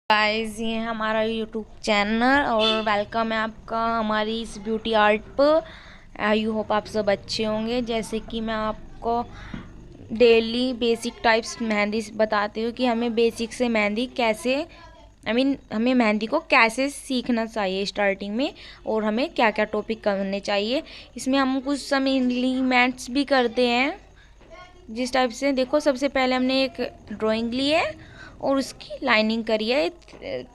Guys, ये है हमारा यूट्यूब चैनल और वेलकम है आपका हमारी इस ब्यूटी आर्ट पर। आई होप आप सब अच्छे होंगे। जैसे कि मैं आपको डेली बेसिक टाइप्स मेहंदी बताती हूँ कि हमें बेसिक से मेहंदी कैसे हमें मेहंदी को कैसे सीखना चाहिए स्टार्टिंग में, और हमें क्या क्या टॉपिक करने चाहिए। इसमें हम कुछ सम एलिमेंट्स भी करते हैं। जिस टाइप से देखो, सबसे पहले हमने एक ड्राइंग ली है और उसकी लाइनिंग करी है,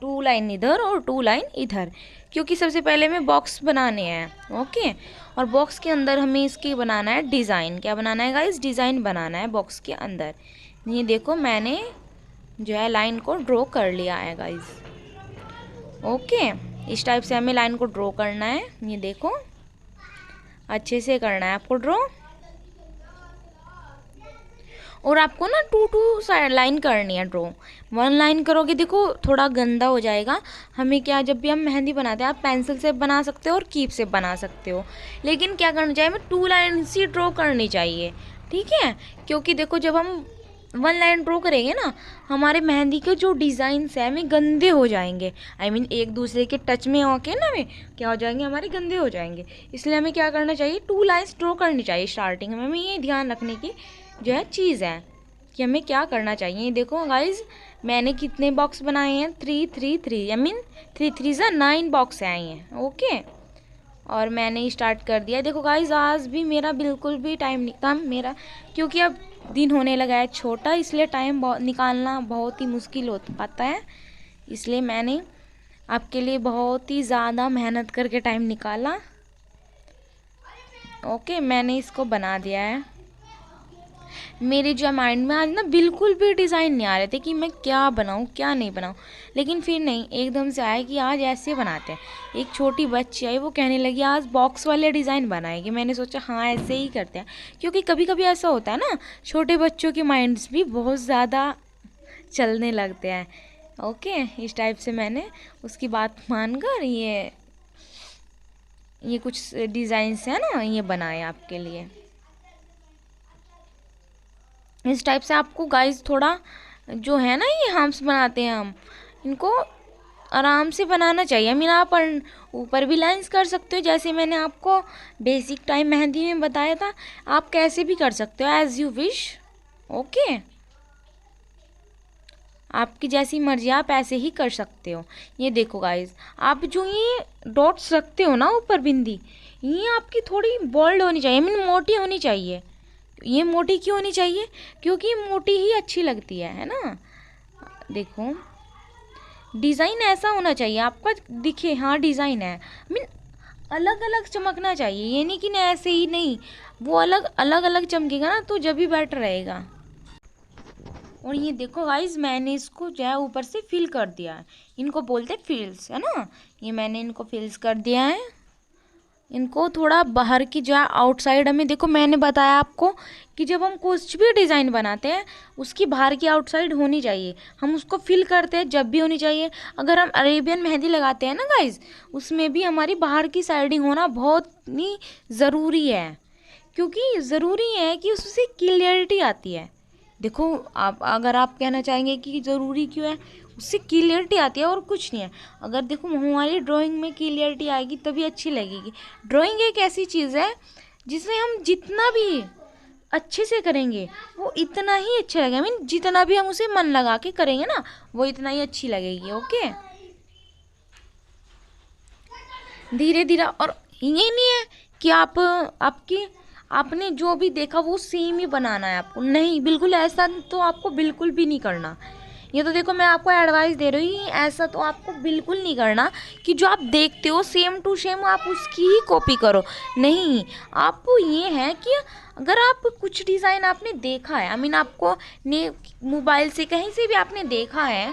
2 लाइन इधर और 2 लाइन इधर, क्योंकि सबसे पहले हमें बॉक्स बनाने हैं। ओके, और बॉक्स के अंदर हमें इसकी बनाना है डिज़ाइन। क्या बनाना है गाइस? डिज़ाइन बनाना है बॉक्स के अंदर। ये देखो, मैंने जो है लाइन को ड्रॉ कर लिया है गाइस। ओके, इस टाइप से हमें लाइन को ड्रॉ करना है। ये देखो, अच्छे से करना है आपको ड्रॉ। और आपको ना 2 साइड लाइन करनी है ड्रॉ। 1 लाइन करोगे देखो थोड़ा गंदा हो जाएगा। हमें क्या, जब भी हम मेहंदी बनाते हैं, आप पेंसिल से बना सकते हो और कीप से बना सकते हो, लेकिन क्या करना चाहिए, हमें 2 लाइन ही ड्रॉ करनी चाहिए। ठीक है, क्योंकि देखो जब हम 1 लाइन ड्रॉ करेंगे ना, हमारे मेहंदी के जो डिज़ाइंस हैं हमें गंदे हो जाएंगे। एक दूसरे के टच में होके ना हमें क्या हो जाएंगे, हमारे गंदे हो जाएंगे। इसलिए हमें क्या करना चाहिए, 2 लाइन्स ड्रॉ करनी चाहिए स्टार्टिंग में। हमें ये ध्यान रखने की जो है चीज़ है कि हमें क्या करना चाहिए। देखो गाइज, मैंने कितने बॉक्स बनाए हैं, 3 3 3 9 बॉक्स आए हैं। ओके, और मैंने स्टार्ट कर दिया। देखो गाइज, आज भी मेरा बिल्कुल भी टाइम नहीं था मेरा, क्योंकि अब दिन होने लगा है छोटा, इसलिए टाइम निकालना बहुत ही मुश्किल हो पाता है। इसलिए मैंने आपके लिए बहुत ही ज़्यादा मेहनत करके टाइम निकाला। ओके, मैंने इसको बना दिया है। मेरे जो माइंड में आज ना बिल्कुल भी डिज़ाइन नहीं आ रहे थे कि मैं क्या बनाऊँ क्या नहीं बनाऊँ, लेकिन फिर नहीं, एकदम से आया कि आज ऐसे बनाते हैं। एक छोटी बच्ची आई, वो कहने लगी आज बॉक्स वाले डिज़ाइन बनाएगी। मैंने सोचा हाँ ऐसे ही करते हैं, क्योंकि कभी कभी ऐसा होता है ना, छोटे बच्चों के माइंड्स भी बहुत ज़्यादा चलने लगते हैं। ओके, इस टाइप से मैंने उसकी बात मानकर ये कुछ डिज़ाइंस हैं ना, ये बनाए आपके लिए। इस टाइप से आपको गाइस थोड़ा जो है ना, ये हम्स बनाते हैं हम, इनको आराम से बनाना चाहिए। आप ऊपर भी लाइंस कर सकते हो, जैसे मैंने आपको बेसिक टाइम मेहंदी में बताया था। आप कैसे भी कर सकते हो, एज यू विश। ओके, आपकी जैसी मर्जी, आप ऐसे ही कर सकते हो। ये देखो गाइस, आप जो ये डॉट्स रखते हो ना ऊपर बिंदी, ये आपकी थोड़ी बोल्ड होनी चाहिए, मोटी होनी चाहिए। ये मोटी क्यों होनी चाहिए? क्योंकि मोटी ही अच्छी लगती है ना। देखो, डिज़ाइन ऐसा होना चाहिए आपका दिखे, हाँ डिज़ाइन है, अलग अलग चमकना चाहिए। ये नहीं कि ना ऐसे ही नहीं, वो अलग अलग अलग चमकेगा ना, तो जब भी बेटर रहेगा। और ये देखो गाइज, मैंने इसको जो है ऊपर से फिल कर दिया है। इनको बोलते हैं फिल्स, है ना। ये मैंने इनको फिल्स कर दिया है। इनको थोड़ा बाहर की जो है आउटसाइड, हमें देखो मैंने बताया आपको कि जब हम कुछ भी डिज़ाइन बनाते हैं उसकी बाहर की आउटसाइड होनी चाहिए। हम उसको फिल करते हैं जब भी होनी चाहिए। अगर हम अरेबियन मेहंदी लगाते हैं ना गाइज, उसमें भी हमारी बाहर की साइडिंग होना बहुत ही ज़रूरी है, क्योंकि ज़रूरी है कि उससे क्लियरिटी आती है। देखो, आप अगर आप कहना चाहेंगे कि ज़रूरी क्यों है, उससे क्लियरिटी आती है और कुछ नहीं है। अगर देखो हमारी ड्राइंग में क्लियरिटी आएगी तभी अच्छी लगेगी। ड्राइंग एक ऐसी चीज़ है जिसमें हम जितना भी अच्छे से करेंगे वो इतना ही अच्छा लगेगा। जितना भी हम उसे मन लगा के करेंगे ना, वो इतना ही अच्छी लगेगी। ओके, धीरे धीरे। और ये नहीं है कि आपने जो भी देखा वो सेम ही बनाना है आपको, नहीं, बिल्कुल ऐसा तो आपको बिल्कुल भी नहीं करना। ये तो देखो, मैं आपको एडवाइस दे रही हूँ, ऐसा तो आपको बिल्कुल नहीं करना कि जो आप देखते हो सेम टू सेम आप उसकी ही कॉपी करो। नहीं, आपको ये है कि अगर आप कुछ डिज़ाइन आपने देखा है, आपको ने मोबाइल से कहीं से भी आपने देखा है,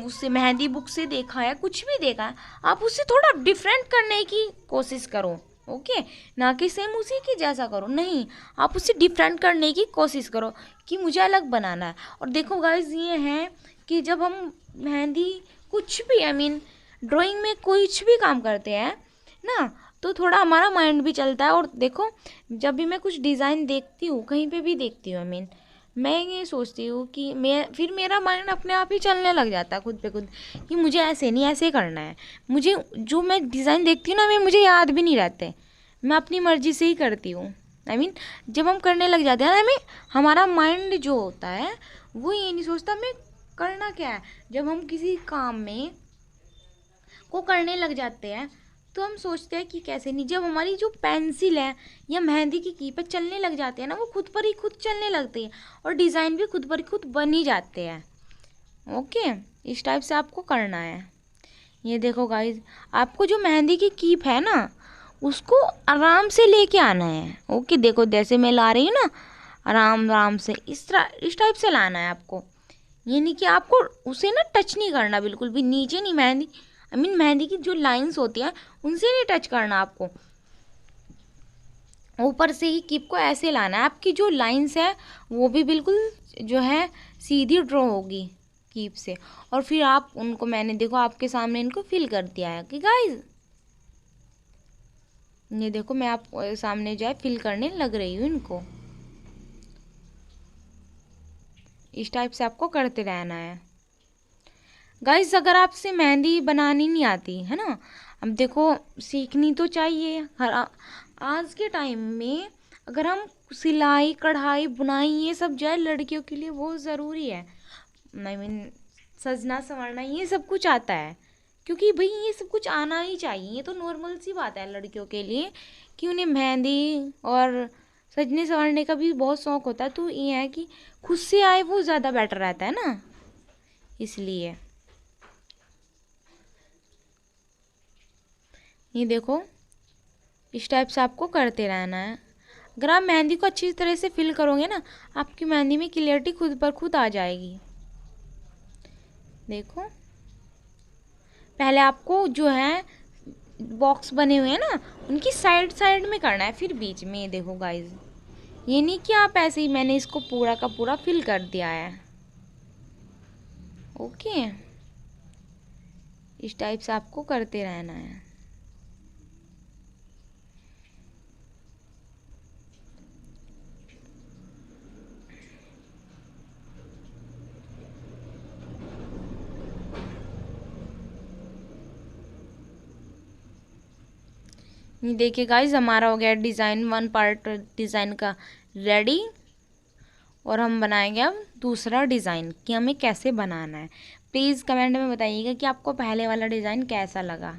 उससे मेहंदी बुक से देखा है, कुछ भी देखा है, आप उससे थोड़ा डिफरेंट करने की कोशिश करो। ओके, ना कि सेम उसी की जैसा करो, नहीं, आप उससे डिफरेंट करने की कोशिश करो कि मुझे अलग बनाना है। और देखो गाइज, ये है कि जब हम मेहंदी कुछ भी ड्राइंग में कुछ भी काम करते हैं ना, तो थोड़ा हमारा माइंड भी चलता है। और देखो, जब भी मैं कुछ डिज़ाइन देखती हूँ, कहीं पे भी देखती हूँ, मैं ये सोचती हूँ कि मैं फिर मेरा माइंड अपने आप ही चलने लग जाता है खुद पे खुद कि मुझे ऐसे नहीं ऐसे करना है। मुझे जो मैं डिज़ाइन देखती हूँ ना, मैं मुझे याद भी नहीं रहते, मैं अपनी मर्ज़ी से ही करती हूँ। जब हम करने लग जाते हैं ना, हमें हमारा माइंड जो होता है वो ये नहीं सोचता हमें करना क्या है। जब हम किसी काम में को करने लग जाते हैं तो हम सोचते हैं कि कैसे नहीं। जब हमारी जो पेंसिल है या मेहंदी की कीप है चलने लग जाते हैं ना, वो खुद पर ही खुद चलने लगती है और डिज़ाइन भी खुद पर ही खुद बन ही जाते हैं। ओके, इस टाइप से आपको करना है। ये देखो गाइज, आपको जो मेहंदी की कीप है ना उसको आराम से लेके आना है। ओके, देखो जैसे मैं ला रही हूँ ना, आराम आराम से इस टाइप से लाना है आपको। ये नहीं कि आपको उसे ना टच नहीं करना, बिल्कुल भी नीचे नहीं। मेहंदी की जो लाइंस होती हैं उनसे नहीं टच करना आपको, ऊपर से ही कीप को ऐसे लाना है। आपकी जो लाइंस है वो भी बिल्कुल जो है सीधी ड्रॉ होगी कीप से, और फिर आप उनको, मैंने देखो आपके सामने इनको फिल कर दिया है कि गाइज, ये देखो मैं आप सामने जो है फिल करने लग रही हूँ इनको। इस टाइप से आपको करते रहना है गाइज। अगर आपसे मेहंदी बनानी नहीं आती है ना, अब देखो सीखनी तो चाहिए। हर आज के टाइम में अगर हम सिलाई कढ़ाई बुनाई ये सब जो है लड़कियों के लिए बहुत ज़रूरी है। सजना संवरना ये सब कुछ आता है, क्योंकि भाई ये सब कुछ आना ही चाहिए। ये तो नॉर्मल सी बात है लड़कियों के लिए कि उन्हें मेहंदी और सजने संवरने का भी बहुत शौक होता है। तो ये है कि खुद से आए वो ज़्यादा बेटर रहता है ना, इसलिए। ये देखो इस टाइप से आपको करते रहना है। अगर आप मेहंदी को अच्छी तरह से फिल करोगे ना, आपकी मेहंदी में क्लियरिटी खुद पर खुद आ जाएगी। देखो पहले आपको जो है बॉक्स बने हुए हैं ना उनकी साइड साइड में करना है, फिर बीच में। ये देखो गाइज, ये नहीं कि आप ऐसे ही, मैंने इसको पूरा का पूरा फिल कर दिया है। ओके, इस टाइप से आपको करते रहना है। ये देखिए गाइज, हमारा हो गया डिज़ाइन, वन पार्ट डिज़ाइन का रेडी। और हम बनाएंगे अब दूसरा डिज़ाइन कि हमें कैसे बनाना है। प्लीज़ कमेंट में बताइएगा कि आपको पहले वाला डिज़ाइन कैसा लगा।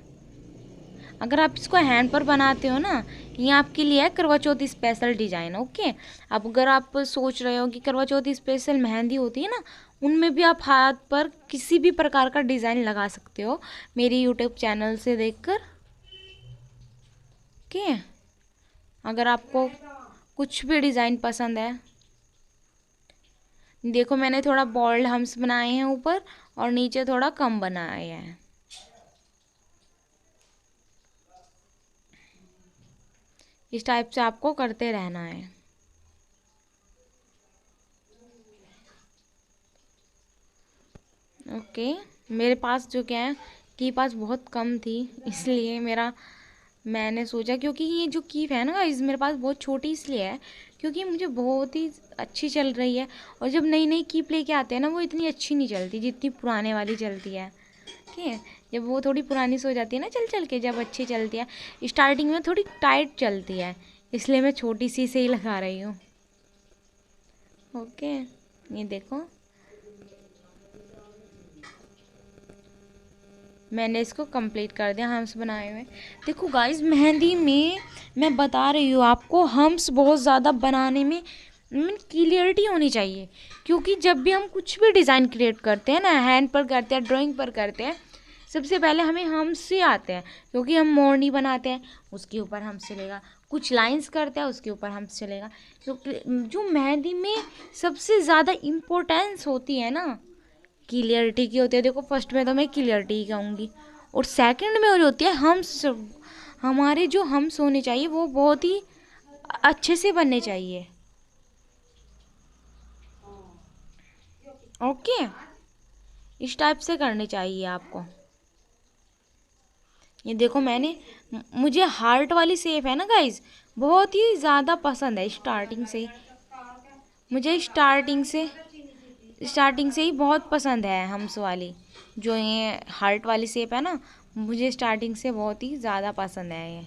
अगर आप इसको हैंड पर बनाते हो ना, ये आपके लिए है करवा चौथ स्पेशल डिज़ाइन। ओके, अब अगर आप सोच रहे हो कि करवा चौथ स्पेशल मेहंदी होती है ना, उनमें भी आप हाथ पर किसी भी प्रकार का डिज़ाइन लगा सकते हो मेरी यूट्यूब चैनल से देखकर। ओके, अगर आपको कुछ भी डिज़ाइन पसंद है, देखो मैंने थोड़ा बॉल्ड हम्स बनाए हैं ऊपर और नीचे थोड़ा कम बनाए हैं। इस टाइप से आपको करते रहना है। ओके, मेरे पास जो क्या है की पास बहुत कम थी, इसलिए मैंने सोचा, क्योंकि ये जो कीप है ना इस मेरे पास बहुत छोटी इसलिए है क्योंकि मुझे बहुत ही अच्छी चल रही है। और जब नई नई कीप लेके आते हैं ना, वो इतनी अच्छी नहीं चलती जितनी पुराने वाली चलती है। ठीक है, जब वो थोड़ी पुरानी सी हो जाती है ना चल चल के, जब अच्छी चलती है, स्टार्टिंग में थोड़ी टाइट चलती है, इसलिए मैं छोटी सी से ही लगा रही हूँ। ओके, ये देखो मैंने इसको कंप्लीट कर दिया हम्स बनाए हुए। देखो गाइस, मेहंदी में मैं बता रही हूँ आपको, हम्स बहुत ज़्यादा बनाने में क्लियरिटी होनी चाहिए। क्योंकि जब भी हम कुछ भी डिज़ाइन क्रिएट करते हैं ना, हैंड पर करते हैं, ड्राइंग पर करते हैं, सबसे पहले हमें हम्स से आते हैं। क्योंकि हम मोरनी बनाते हैं उसके ऊपर हम्स चलेगा, कुछ लाइंस करते हैं उसके ऊपर हम्स चलेगा। क्योंकि जो मेहंदी में सबसे ज़्यादा इम्पोर्टेंस होती है ना, क्लियरिटी की होती है। देखो फर्स्ट में तो मैं क्लियरिटी ही कहूँगी, और सेकंड में हो होती है हम्स। हमारे जो हम्स होने चाहिए वो बहुत ही अच्छे से बनने चाहिए। ओके, इस टाइप से करनी चाहिए आपको। ये देखो मुझे हार्ट वाली शेप है ना गाइज, बहुत ही ज़्यादा पसंद है स्टार्टिंग से। मुझे स्टार्टिंग से ही बहुत पसंद है हम्स वाली, जो ये हार्ट वाली शेप है ना, मुझे स्टार्टिंग से बहुत ही ज़्यादा पसंद है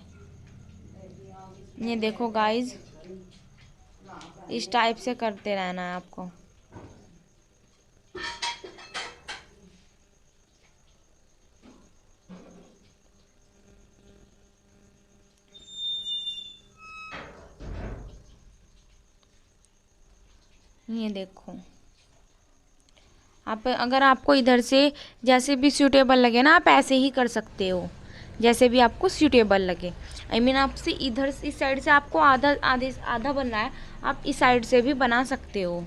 ये देखो गाइज, इस टाइप से करते रहना है आपको। ये देखो आप, अगर आपको इधर से जैसे भी सूटेबल लगे ना, आप ऐसे ही कर सकते हो, जैसे भी आपको सूटेबल लगे। आई मीन आपसे इधर से, इस साइड से आपको आधा आधे आधा बनना है, आप इस साइड से भी बना सकते हो।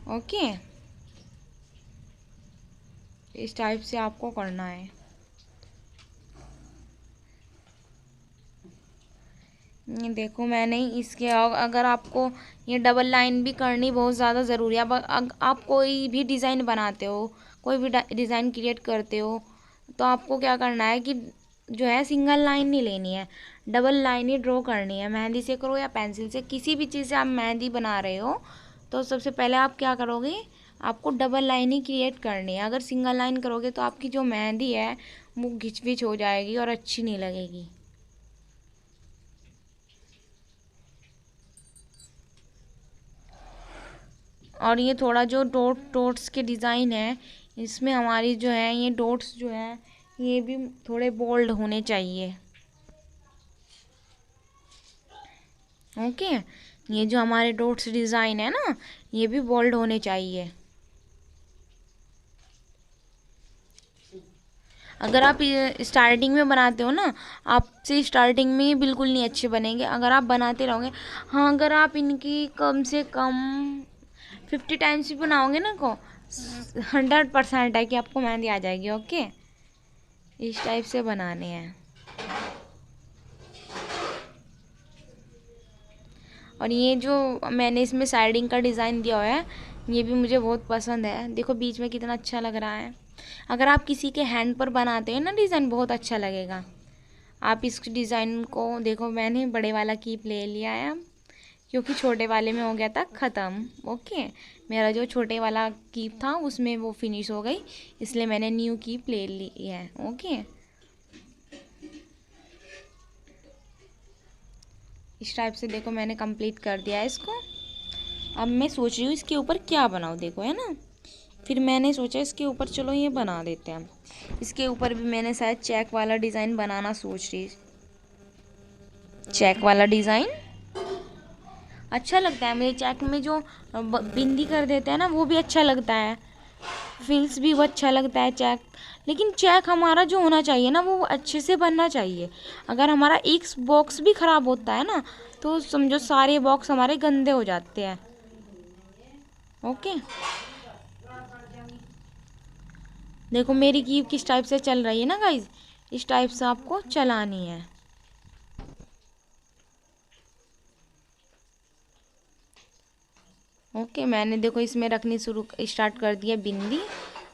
ओके, इस टाइप से आपको करना है। ये देखो मैंने इसके, अगर आपको ये डबल लाइन भी करनी बहुत ज़्यादा ज़रूरी है। अब आप कोई भी डिज़ाइन बनाते हो, कोई भी डिज़ाइन क्रिएट करते हो, तो आपको क्या करना है कि जो है सिंगल लाइन नहीं लेनी है, डबल लाइन ही ड्रॉ करनी है। मेहंदी से करो या पेंसिल से, किसी भी चीज़ से आप मेहंदी बना रहे हो तो सबसे पहले आप क्या करोगे, आपको डबल लाइन ही क्रिएट करनी है। अगर सिंगल लाइन करोगे तो आपकी जो मेहंदी है वो घिच पिच हो जाएगी और अच्छी नहीं लगेगी। और ये थोड़ा जो डॉट्स के डिज़ाइन है, इसमें हमारी जो है ये डॉट्स जो है ये भी थोड़े बोल्ड होने चाहिए। ओके, ये जो हमारे डॉट्स डिज़ाइन है ना, ये भी बोल्ड होने चाहिए। अगर आप स्टार्टिंग में बनाते हो ना, आपसे स्टार्टिंग में ही बिल्कुल नहीं अच्छे बनेंगे, अगर आप बनाते रहोगे। हाँ, अगर आप इनकी कम से कम 50 टाइम्स भी बनाओगे ना को, 100% है कि आपको मेहंदी आ जाएगी। ओके, इस टाइप से बनाने हैं। और ये जो मैंने इसमें साइडिंग का डिज़ाइन दिया हुआ है, ये भी मुझे बहुत पसंद है। देखो बीच में कितना अच्छा लग रहा है। अगर आप किसी के हैंड पर बनाते हैं ना डिज़ाइन, बहुत अच्छा लगेगा। आप इस डिज़ाइन को देखो, मैंने बड़े वाला कीप ले लिया है क्योंकि छोटे वाले में हो गया था ख़त्म। ओके, मेरा जो छोटे वाला कीप था उसमें वो फिनिश हो गई, इसलिए मैंने न्यू कीप ले ली है। ओके, इस टाइप से देखो मैंने कंप्लीट कर दिया है इसको। अब मैं सोच रही हूँ इसके ऊपर क्या बनाऊँ, देखो है ना। फिर मैंने सोचा इसके ऊपर चलो ये बना देते हैं। इसके ऊपर भी मैंने शायद चेक वाला डिज़ाइन बनाना सोच रही। चेक वाला डिज़ाइन अच्छा लगता है मुझे। चेक में जो बिंदी कर देते हैं ना, वो भी अच्छा लगता है। फिल्स भी वो अच्छा लगता है चेक। लेकिन चेक हमारा जो होना चाहिए ना, वो अच्छे से बनना चाहिए। अगर हमारा एक बॉक्स भी ख़राब होता है ना, तो समझो सारे बॉक्स हमारे गंदे हो जाते हैं। ओके, देखो मेरी कीप किस टाइप से चल रही है ना गाइज, इस टाइप से आपको चलानी है। ओके, मैंने देखो इसमें रखनी स्टार्ट कर दिया बिंदी।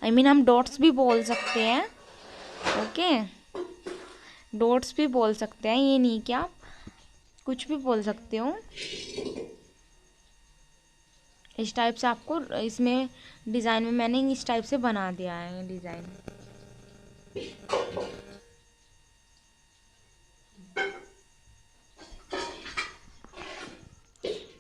आई मीन हम डॉट्स भी बोल सकते हैं। ओके, डॉट्स भी बोल सकते हैं, ये नहीं कि आप कुछ भी बोल सकते हो। इस टाइप से आपको इसमें डिज़ाइन में मैंने इस टाइप से बना दिया है डिज़ाइन।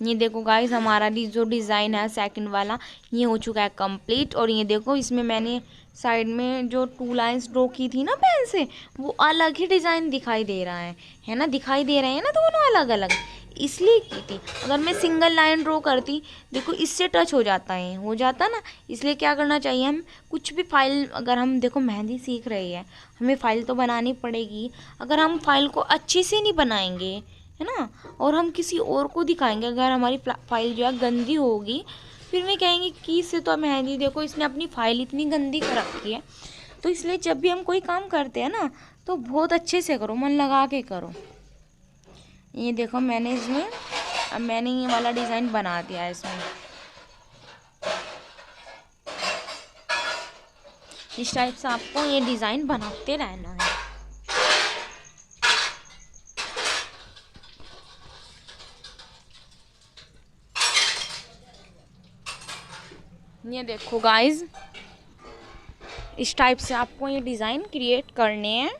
ये देखो गाइस, हमारा जो डिज़ाइन है सेकंड वाला, ये हो चुका है कंप्लीट। और ये देखो इसमें मैंने साइड में जो 2 लाइंस ड्रॉ की थी ना पेन से, वो अलग ही डिज़ाइन दिखाई दे रहा है ना, दिखाई दे रहे हैं ना दोनों अलग अलग, इसलिए की थी। अगर मैं सिंगल लाइन ड्रॉ करती, देखो इससे टच हो जाता है, हो जाता ना। इसलिए क्या करना चाहिए, हम कुछ भी फाइल, अगर हम देखो मेहंदी सीख रहे हैं, हमें फ़ाइल तो बनानी पड़ेगी। अगर हम फाइल को अच्छे से नहीं बनाएंगे, है ना, और हम किसी और को दिखाएंगे, अगर हमारी फाइल जो है गंदी होगी, फिर मैं कहेंगे कि इससे तो मेहंदी देखो इसने अपनी फ़ाइल इतनी गंदी कर रखी है। तो इसलिए जब भी हम कोई काम करते हैं ना, तो बहुत अच्छे से करो, मन लगा के करो। ये देखो मैंने इसमें, अब मैंने ये वाला डिज़ाइन बना दिया है इसमें। इस टाइप से आपको ये डिज़ाइन बनाते रहना है। ये देखो गाइस, इस टाइप से आपको ये डिज़ाइन क्रिएट करने हैं।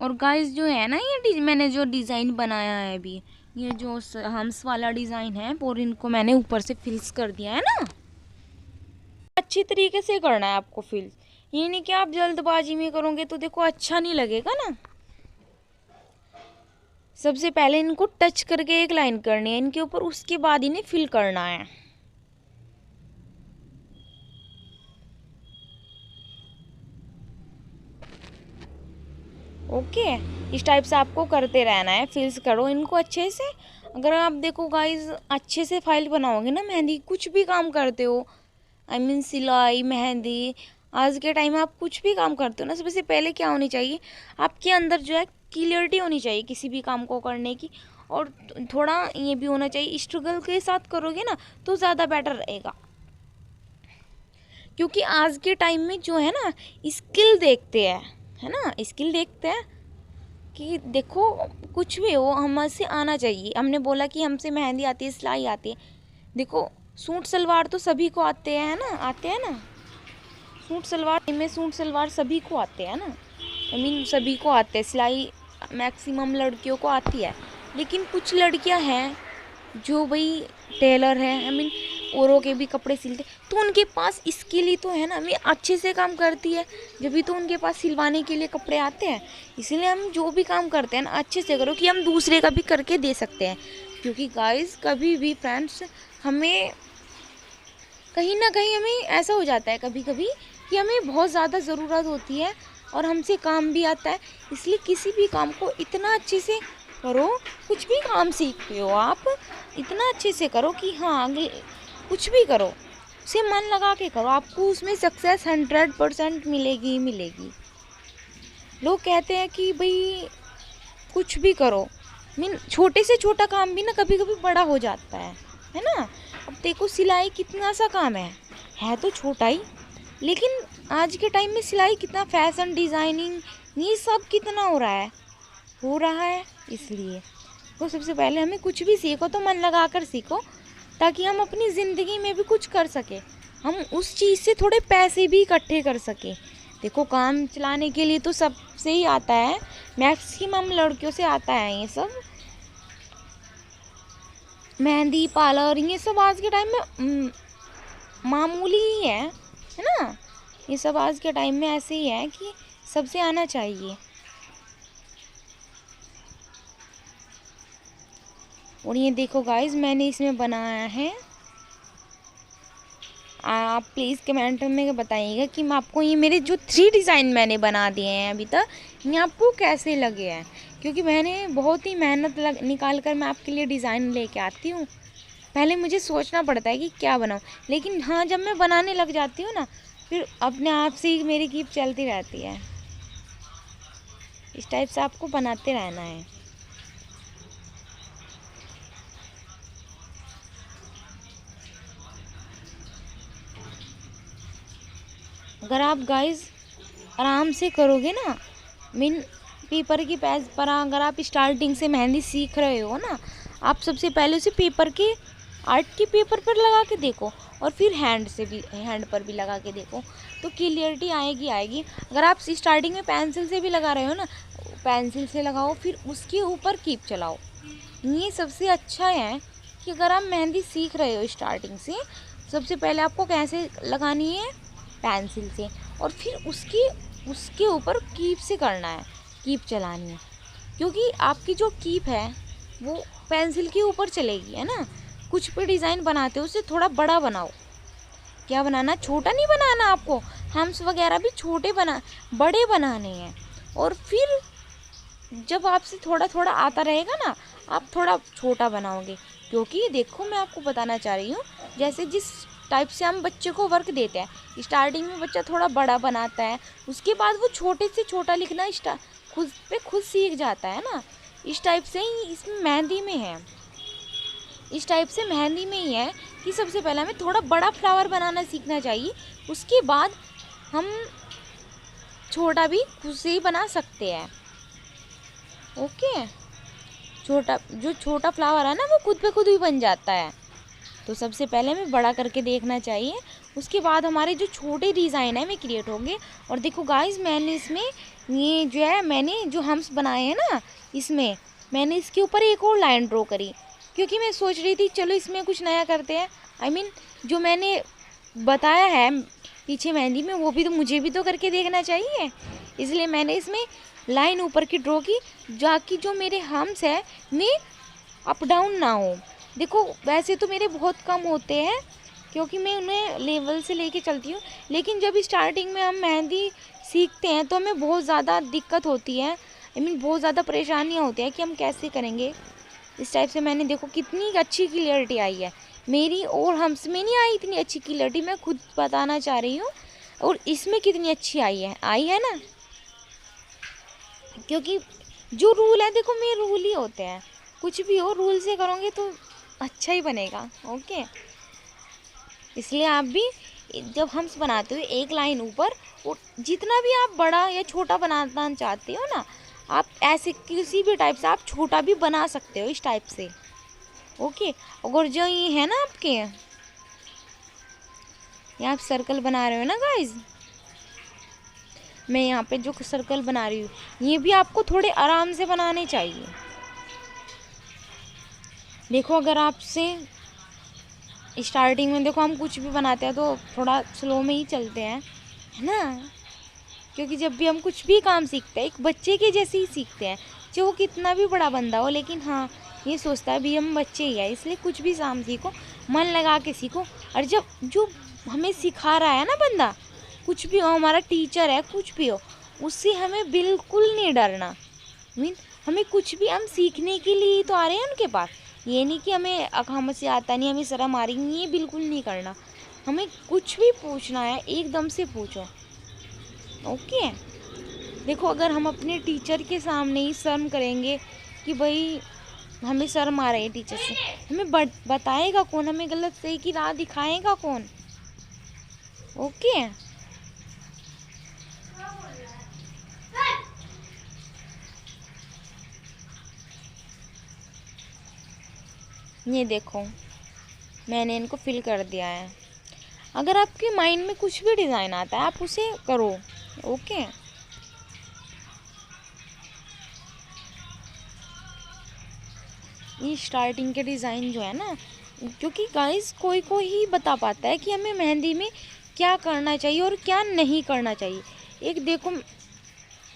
और गाइस जो है ना, ये मैंने जो डिज़ाइन बनाया है अभी, ये जो हम्स वाला डिज़ाइन है, और इनको मैंने ऊपर से फिल्स कर दिया है ना। अच्छी तरीके से करना है आपको फिल, ये नहीं कि आप जल्दबाजी में करोगे तो देखो अच्छा नहीं लगेगा ना। सबसे पहले इनको टच करके एक लाइन करनी है इनके ऊपर, उसके बाद इन्हें फिल करना है। ओके, इस टाइप से आपको करते रहना है, फिल्स करो इनको अच्छे से। अगर आप देखो गाइस, अच्छे से फाइल बनाओगे ना, मेहंदी कुछ भी काम करते हो, आई मीन सिलाई, मेहंदी, आज के टाइम में आप कुछ भी काम करते हो ना, सबसे पहले क्या होनी चाहिए, आपके अंदर जो है क्लियरिटी होनी चाहिए किसी भी काम को करने की। और थोड़ा ये भी होना चाहिए, स्ट्रगल के साथ करोगे ना तो ज़्यादा बेटर रहेगा। क्योंकि आज के टाइम में जो है ना, स्किल देखते हैं, है ना, स्किल देखते हैं कि देखो कुछ भी हो हमसे आना चाहिए। हमने बोला कि हमसे मेहंदी आती है, सिलाई आती है, देखो सूट सलवार तो सभी को आते हैं ना, आते हैं ना, सूट सलवार सभी को आते हैं ना, आई मीन सभी को आते हैं। सिलाई मैक्सिमम लड़कियों को आती है, लेकिन कुछ लड़कियां हैं जो भाई टेलर हैं, आई मीन औरों के भी कपड़े सिलते, तो उनके पास स्किल ही तो है ना, मैं अच्छे से काम करती है, जब भी तो उनके पास सिलवाने के लिए कपड़े आते हैं। इसलिए हम जो भी काम करते हैं ना अच्छे से करो, कि हम दूसरे का भी करके दे सकते हैं। क्योंकि गाइस कभी भी फ्रेंड्स, हमें कहीं ना कहीं हमें ऐसा हो जाता है कभी कभी कि हमें बहुत ज़्यादा ज़रूरत होती है और हमसे काम भी आता है। इसलिए किसी भी काम को इतना अच्छे से करो, कुछ भी काम सीखते हो आप इतना अच्छे से करो कि हाँ आगे कुछ भी करो उसे मन लगा के करो, आपको उसमें सक्सेस 100% मिलेगी ही मिलेगी। लोग कहते हैं कि भाई कुछ भी करो, मीन छोटे से छोटा काम भी ना कभी कभी बड़ा हो जाता है ना। अब देखो सिलाई कितना सा काम है तो छोटा ही, लेकिन आज के टाइम में सिलाई कितना फैशन डिज़ाइनिंग ये सब कितना हो रहा है। इसलिए तो सबसे पहले हमें कुछ भी सीखो तो मन लगा कर सीखो, ताकि हम अपनी ज़िंदगी में भी कुछ कर सके, हम उस चीज़ से थोड़े पैसे भी इकट्ठे कर सके। देखो काम चलाने के लिए तो सबसे ही आता है, मैक्सिमम लड़कियों से आता है ये सब, मेहंदी पार्लर ये सब आज के टाइम में मामूली ही है ना। ये सब आज के टाइम में ऐसे ही है कि सबसे आना चाहिए। और ये देखो गाइस, मैंने इसमें बनाया है, आप प्लीज़ कमेंट में बताइएगा कि मैं आपको ये मेरे जो 3 डिज़ाइन मैंने बना दिए हैं अभी तक, ये आपको कैसे लगे हैं। क्योंकि मैंने बहुत ही मेहनत निकाल कर मैं आपके लिए डिज़ाइन लेके आती हूँ। पहले मुझे सोचना पड़ता है कि क्या बनाऊँ, लेकिन हाँ जब मैं बनाने लग जाती हूँ ना, फिर अपने आप से ही मेरी कीप चलती रहती है। इस टाइप से आपको बनाते रहना है। अगर आप गाइस आराम से करोगे ना, मीन पेपर की पेज पर अगर आप स्टार्टिंग से मेहंदी सीख रहे हो ना, आप सबसे पहले उसे पेपर के आर्ट के पेपर पर लगा के देखो, और फिर हैंड पर भी लगा के देखो, तो क्लियरिटी आएगी। अगर आप स्टार्टिंग में पेंसिल से भी लगा रहे हो ना, पेंसिल से लगाओ, फिर उसके ऊपर कीप चलाओ। ये सबसे अच्छा है कि अगर आप मेहंदी सीख रहे हो स्टार्टिंग से, सबसे पहले आपको कैसे लगानी है, पेंसिल से, और फिर उसके ऊपर कीप से करना है, कीप चलानी है। क्योंकि आपकी जो कीप है वो पेंसिल के ऊपर चलेगी, है ना। कुछ भी डिज़ाइन बनाते हो उसे थोड़ा बड़ा बनाओ। क्या बनाना, छोटा नहीं बनाना आपको, हम्स वगैरह भी बड़े बनाने हैं। और फिर जब आपसे थोड़ा थोड़ा आता रहेगा ना, आप थोड़ा छोटा बनाओगे। क्योंकि देखो मैं आपको बताना चाह रही हूँ, जैसे जिस टाइप से हम बच्चे को वर्क देते हैं, स्टार्टिंग में बच्चा थोड़ा बड़ा बनाता है, उसके बाद वो छोटे से छोटा लिखना खुद सीख जाता है ना। इस टाइप से ही इसमें मेहंदी में है। इस टाइप से मेहंदी में ही है कि सबसे पहले हमें थोड़ा बड़ा फ्लावर बनाना सीखना चाहिए, उसके बाद हम छोटा भी खुद से ही बना सकते हैं। ओके, जो छोटा फ्लावर है ना वो खुद पे खुद ही बन जाता है। तो सबसे पहले हमें बड़ा करके देखना चाहिए, उसके बाद हमारे जो छोटे डिज़ाइन है वे क्रिएट होंगे। और देखो गाइस, मैंने इसमें ये जो है, मैंने जो हम्स बनाए हैं ना, इसमें मैंने इसके ऊपर एक और लाइन ड्रॉ करी, क्योंकि मैं सोच रही थी चलो इसमें कुछ नया करते हैं। I mean, जो मैंने बताया है पीछे मेहंदी में वो भी तो मुझे भी तो करके देखना चाहिए, इसलिए मैंने इसमें लाइन ऊपर की ड्रॉ की, जाकि जो मेरे हम्स है वे अप डाउन ना हो। देखो वैसे तो मेरे बहुत कम होते हैं, क्योंकि मैं उन्हें लेवल से लेके चलती हूँ, लेकिन जब स्टार्टिंग में हम मेहंदी सीखते हैं तो हमें बहुत ज़्यादा दिक्कत होती है। I mean, बहुत ज़्यादा परेशानियाँ होती हैं कि हम कैसे करेंगे। इस टाइप से मैंने देखो कितनी अच्छी क्लियरिटी आई है मेरी, और हम्स में नहीं आई इतनी अच्छी क्लियरिटी, मैं खुद बताना चाह रही हूँ। और इसमें कितनी अच्छी आई है ना, क्योंकि जो रूल है देखो मेरे रूल ही होते हैं, कुछ भी हो रूल से करोगे तो अच्छा ही बनेगा। ओके, इसलिए आप भी जब हम्स बनाते हो एक लाइन ऊपर, और जितना भी आप बड़ा या छोटा बनाना चाहते हो ना, आप ऐसे किसी भी टाइप से आप छोटा भी बना सकते हो इस टाइप से। ओके, और जो ये है ना आपके यहाँ आप सर्कल बना रहे हो ना गाइज, मैं यहाँ पे जो सर्कल बना रही हूँ ये भी आपको थोड़े आराम से बनाने चाहिए। देखो अगर आपसे स्टार्टिंग में देखो हम कुछ भी बनाते हैं तो थोड़ा स्लो में ही चलते हैं, है ना, क्योंकि जब भी हम कुछ भी काम सीखते हैं एक बच्चे के जैसे ही सीखते हैं, चाहे वो कितना भी बड़ा बंदा हो, लेकिन हाँ ये सोचता है भी हम बच्चे ही हैं, इसलिए कुछ भी काम सीखो मन लगा के सीखो। और जब जो हमें सिखा रहा है ना बंदा, कुछ भी हो, हमारा टीचर है, कुछ भी हो, उससे हमें बिल्कुल नहीं डरना। हमें कुछ भी, हम सीखने के लिए तो आ रहे हैं उनके पास, ये नहीं कि हमें हमसे आता नहीं, हमें शर्म आ रही, ये बिल्कुल नहीं करना। हमें कुछ भी पूछना है एकदम से पूछो। ओके, देखो अगर हम अपने टीचर के सामने ही शर्म करेंगे कि भाई हमें शर्म आ रही है टीचर से, हमें बताएगा कौन, हमें गलत सही की राह दिखाएगा कौन। ओके, ये देखो मैंने इनको फिल कर दिया है। अगर आपके माइंड में कुछ भी डिज़ाइन आता है आप उसे करो। ओके, ये स्टार्टिंग के डिज़ाइन जो है ना, क्योंकि गाइस कोई को ही बता पाता है कि हमें मेहंदी में क्या करना चाहिए और क्या नहीं करना चाहिए। एक देखो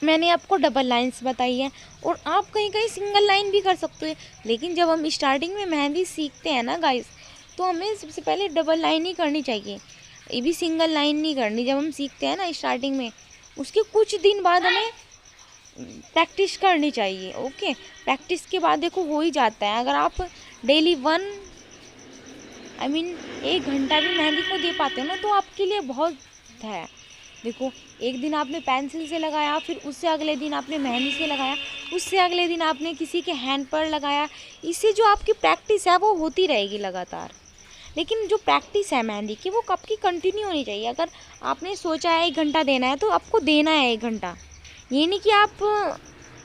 मैंने आपको डबल लाइंस बताई है, और आप कहीं कहीं सिंगल लाइन भी कर सकते हो, लेकिन जब हम स्टार्टिंग में मेहंदी सीखते हैं ना गाइस, तो हमें सबसे पहले डबल लाइन ही करनी चाहिए, ये भी सिंगल लाइन नहीं करनी। जब हम सीखते हैं ना स्टार्टिंग में, उसके कुछ दिन बाद हमें प्रैक्टिस करनी चाहिए। ओके, प्रैक्टिस के बाद देखो हो ही जाता है। अगर आप डेली 1 घंटा भी मेहंदी को दे पाते हो ना, तो आपके लिए बहुत है। देखो एक दिन आपने पेंसिल से लगाया, फिर उससे अगले दिन आपने मेहंदी से लगाया, उससे अगले दिन आपने किसी के हैंड पर लगाया, इससे जो आपकी प्रैक्टिस है वो होती रहेगी लगातार। लेकिन जो प्रैक्टिस है मेहंदी की वो कब की कंटिन्यू होनी चाहिए। अगर आपने सोचा है 1 घंटा देना है तो आपको देना है 1 घंटा, ये नहीं कि आप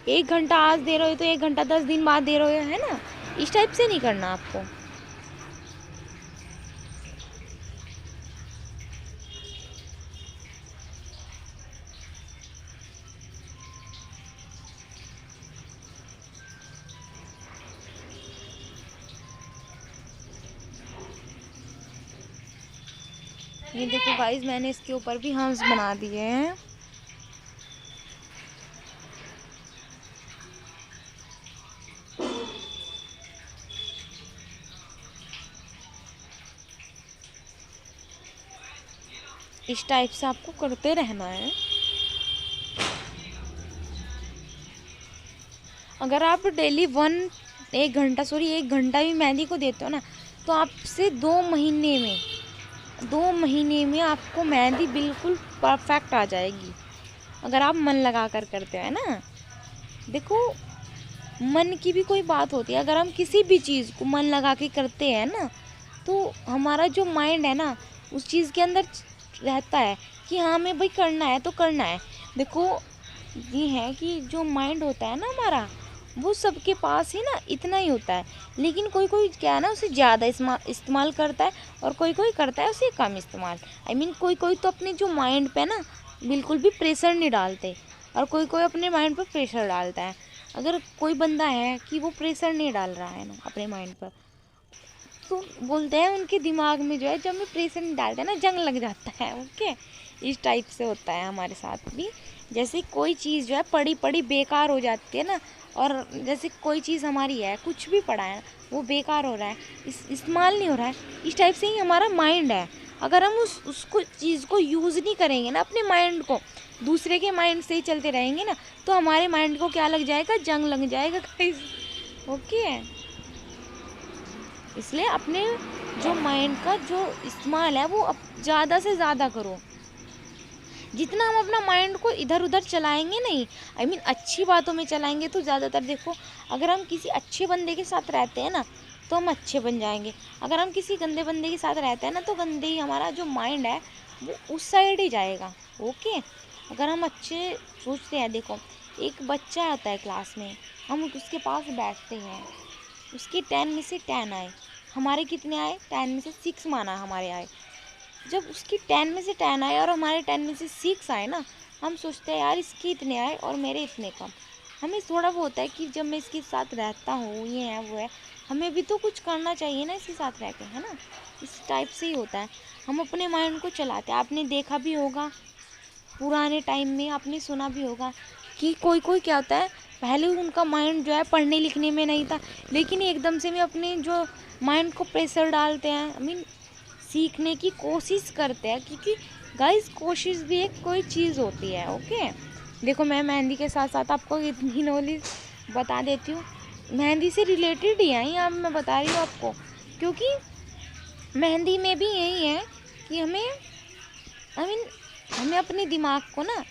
1 घंटा आज दे रहे हो तो 1 घंटा 10 दिन बाद दे रहे हो, है ना, इस टाइप से नहीं करना आपको। ये देखो गाइस मैंने इसके ऊपर भी हंस बना दिए हैं। इस टाइप से आपको करते रहना है। अगर आप डेली 1 घंटा भी मेहंदी को देते हो ना, तो आपसे 2 महीने में आपको मेहंदी बिल्कुल परफेक्ट आ जाएगी, अगर आप मन लगा कर करते हो, है ना। देखो मन की भी कोई बात होती है। अगर हम किसी भी चीज़ को मन लगा के करते हैं ना, तो हमारा जो माइंड है ना उस चीज़ के अंदर रहता है कि हाँ हमें भाई करना है तो करना है। देखो ये है कि जो माइंड होता है ना हमारा, वो सबके पास ही ना इतना ही होता है, लेकिन कोई कोई क्या है ना उसे ज़्यादा इस्तेमाल करता है और कोई कोई करता है उसे कम इस्तेमाल। कोई कोई तो अपने जो माइंड पे ना बिल्कुल भी प्रेशर नहीं डालते, और कोई कोई अपने माइंड पर प्रेशर डालता है। अगर कोई बंदा है कि वो प्रेशर नहीं डाल रहा है ना अपने माइंड पर, तो बोलते हैं उनके दिमाग में जो है जब मैं प्रेशर नहीं डालते ना जंग लग जाता है। ओके, इस टाइप से होता है हमारे साथ भी। जैसे कोई चीज़ जो है पड़ी पड़ी बेकार हो जाती है ना, और जैसे कोई चीज़ हमारी है, कुछ भी पड़ा है वो बेकार हो रहा है, इस्तेमाल नहीं हो रहा है, इस टाइप से ही हमारा माइंड है। अगर हम उसको चीज़ को यूज़ नहीं करेंगे ना, अपने माइंड को दूसरे के माइंड से ही चलते रहेंगे ना, तो हमारे माइंड को क्या लग जाएगा, जंग लग जाएगा गाइस। ओके, इसलिए अपने जो माइंड का जो इस्तेमाल है वो ज़्यादा से ज़्यादा करो। जितना हम अपना माइंड को इधर उधर चलाएंगे नहीं, अच्छी बातों में चलाएंगे, तो ज़्यादातर देखो अगर हम किसी अच्छे बंदे के साथ रहते हैं ना तो हम अच्छे बन जाएंगे। अगर हम किसी गंदे बंदे के साथ रहते हैं ना तो गंदे ही हमारा जो माइंड है वो उस साइड ही जाएगा। ओके, अगर हम अच्छे सोचते हैं, देखो एक बच्चा आता है क्लास में, हम उसके पास बैठते हैं, उसके 10 में से 10 आए, हमारे कितने आए, 10 में से 6 माना हमारे आए। जब उसकी 10 में से 10 आए और हमारे 10 में से 6 आए ना, हम सोचते हैं यार इसके इतने आए और मेरे इतने कम। हमें थोड़ा वो होता है कि जब मैं इसके साथ रहता हूँ, ये है वो है, हमें भी तो कुछ करना चाहिए ना इसके साथ रह के, है ना। इस टाइप से ही होता है, हम अपने माइंड को चलाते हैं। आपने देखा भी होगा पुराने टाइम में, आपने सुना भी होगा कि कोई कोई क्या होता है, पहले उनका माइंड जो है पढ़ने लिखने में नहीं था, लेकिन एकदम से भी अपने जो माइंड को प्रेशर डालते हैं, सीखने की कोशिश करते हैं, क्योंकि गाइस कोशिश भी एक कोई चीज़ होती है। ओके, देखो मैं मेहंदी के साथ साथ आपको इतनी नॉलेज बता देती हूँ, मेहंदी से रिलेटेड ही है यहाँ मैं बता रही हूँ आपको, क्योंकि मेहंदी में भी यही है कि हमें अपने दिमाग को ना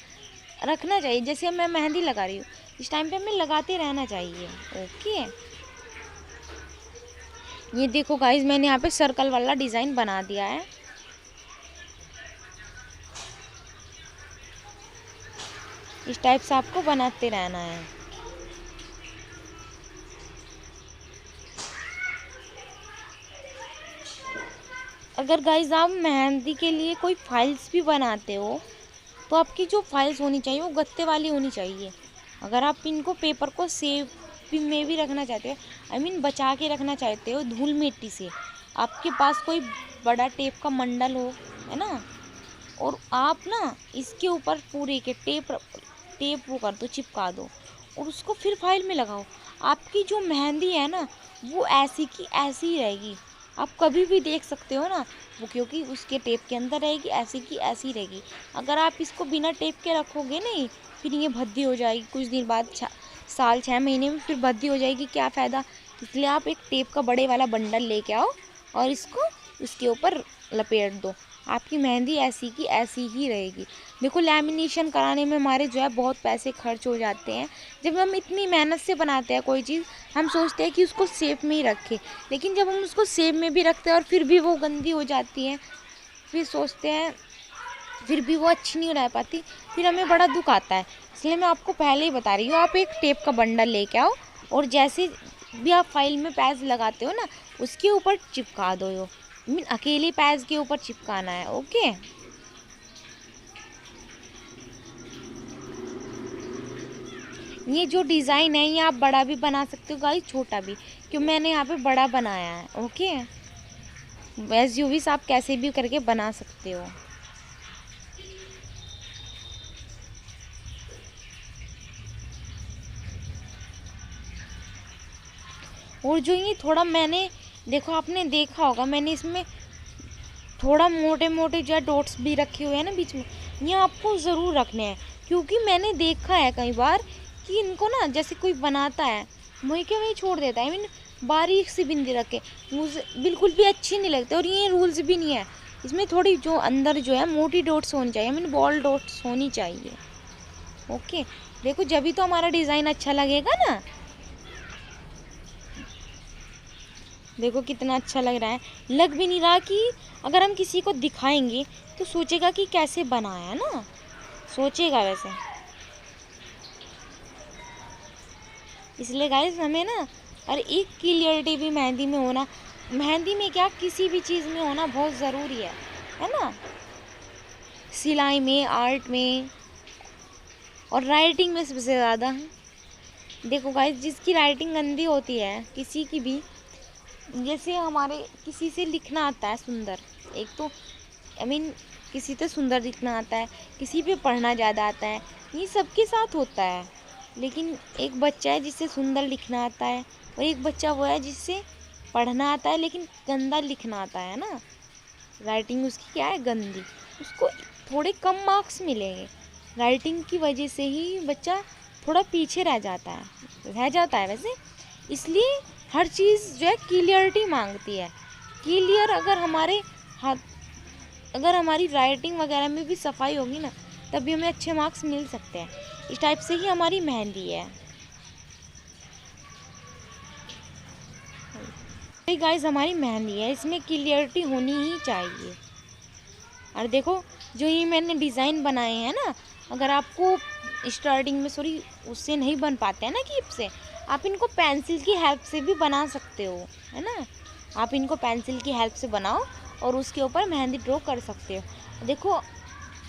रखना चाहिए। जैसे मैं मेहंदी लगा रही हूँ, इस टाइम पे हमें लगाते रहना चाहिए। ओके, ये देखो गाइस मैंने यहाँ पे सर्कल वाला डिज़ाइन बना दिया है। इस टाइप से आपको बनाते रहना है। अगर गाइस आप मेहंदी के लिए कोई फाइल्स भी बनाते हो, तो आपकी जो फाइल्स होनी चाहिए वो गत्ते वाली होनी चाहिए। अगर आप इनको पेपर को सेव में भी रखना चाहते हो, बचा के रखना चाहते हो धूल मिट्टी से, आपके पास कोई बड़ा टेप का मंडल हो, है ना, और आप ना इसके ऊपर पूरे के टेप वो कर दो, चिपका दो, और उसको फिर फाइल में लगाओ, आपकी जो मेहंदी है ना वो ऐसी की ऐसी ही रहेगी। आप कभी भी देख सकते हो ना वो, क्योंकि उसके टेप के अंदर रहेगी, ऐसी की ऐसी रहेगी। अगर आप इसको बिना टेप के रखोगे नहीं, फिर ये भद्दी हो जाएगी, कुछ दिन बाद साल 6 महीने में फिर भद्दी हो जाएगी, क्या फ़ायदा। इसलिए आप एक टेप का बड़े वाला बंडल लेके आओ और इसको उसके ऊपर लपेट दो, आपकी मेहंदी ऐसी की ऐसी ही रहेगी। देखो लैमिनेशन कराने में हमारे जो है बहुत पैसे खर्च हो जाते हैं। जब हम इतनी मेहनत से बनाते हैं कोई चीज़, हम सोचते हैं कि उसको सेप में ही रखें, लेकिन जब हम उसको सेप में भी रखते हैं और फिर भी वो गंदी हो जाती है, फिर सोचते हैं, फिर भी वो अच्छी नहीं रह पाती, फिर हमें बड़ा दुख आता है। इसलिए मैं आपको पहले ही बता रही हूँ, आप एक टेप का बंडल लेके आओ और जैसे भी आप फाइल में पैच लगाते हो ना उसके ऊपर चिपका दो। अकेले पैच के ऊपर चिपकाना है। ओके, ये जो डिज़ाइन है ये आप बड़ा भी बना सकते हो गाइस, छोटा भी, क्यों मैंने यहाँ पे बड़ा बनाया है। ओके, वैसे यू विश आप कैसे भी करके बना सकते हो। और जो ये थोड़ा मैंने, देखो आपने देखा होगा मैंने इसमें थोड़ा मोटे मोटे जो डॉट्स भी रखे हुए हैं ना बीच में, ये आपको ज़रूर रखने हैं, क्योंकि मैंने देखा है कई बार कि इनको ना जैसे कोई बनाता है वहीं के वहीं छोड़ देता है, बारीक सी बिंदी रखे, मुझे बिल्कुल भी अच्छी नहीं लगती। और ये रूल्स भी नहीं है, इसमें थोड़ी जो अंदर जो है मोटी डॉट्स होनी चाहिए, बॉल डॉट्स होनी चाहिए। ओके, देखो जब भी तो हमारा डिज़ाइन अच्छा लगेगा ना। देखो कितना अच्छा लग रहा है। लग भी नहीं रहा कि अगर हम किसी को दिखाएंगे तो सोचेगा कि कैसे बनाया है ना, सोचेगा वैसे। इसलिए गाइस हमें ना, और एक क्लियरिटी भी मेहंदी में होना, मेहंदी में क्या किसी भी चीज़ में होना बहुत ज़रूरी है ना। सिलाई में, आर्ट में और राइटिंग में सबसे ज़्यादा। देखो गाइस, जिसकी राइटिंग गंदी होती है किसी की भी, जैसे हमारे किसी से लिखना आता है सुंदर, एक तो किसी से सुंदर लिखना आता है, किसी पे पढ़ना ज़्यादा आता है, ये सबके साथ होता है। लेकिन एक बच्चा है जिससे सुंदर लिखना आता है, और एक बच्चा वो है जिससे पढ़ना आता है लेकिन गंदा लिखना आता है ना, राइटिंग उसकी क्या है, गंदी, उसको थोड़े कम मार्क्स मिलेंगे। राइटिंग की वजह से ही बच्चा थोड़ा पीछे रह जाता है वैसे। इसलिए हर चीज़ जो है क्लियरिटी मांगती है। क्लियर अगर हमारी राइटिंग वगैरह में भी सफाई होगी ना, तभी हमें अच्छे मार्क्स मिल सकते हैं। इस टाइप से ही हमारी मेहंदी है। गाइस हमारी मेहंदी है, इसमें क्लियरिटी होनी ही चाहिए। और देखो जो ये मैंने डिज़ाइन बनाए हैं ना, अगर आपको स्टार्टिंग में उससे नहीं बन पाते हैं ना कीप से, आप इनको पेंसिल की हेल्प से भी बना सकते हो, है ना। आप इनको पेंसिल की हेल्प से बनाओ और उसके ऊपर मेहंदी ड्रॉ कर सकते हो। देखो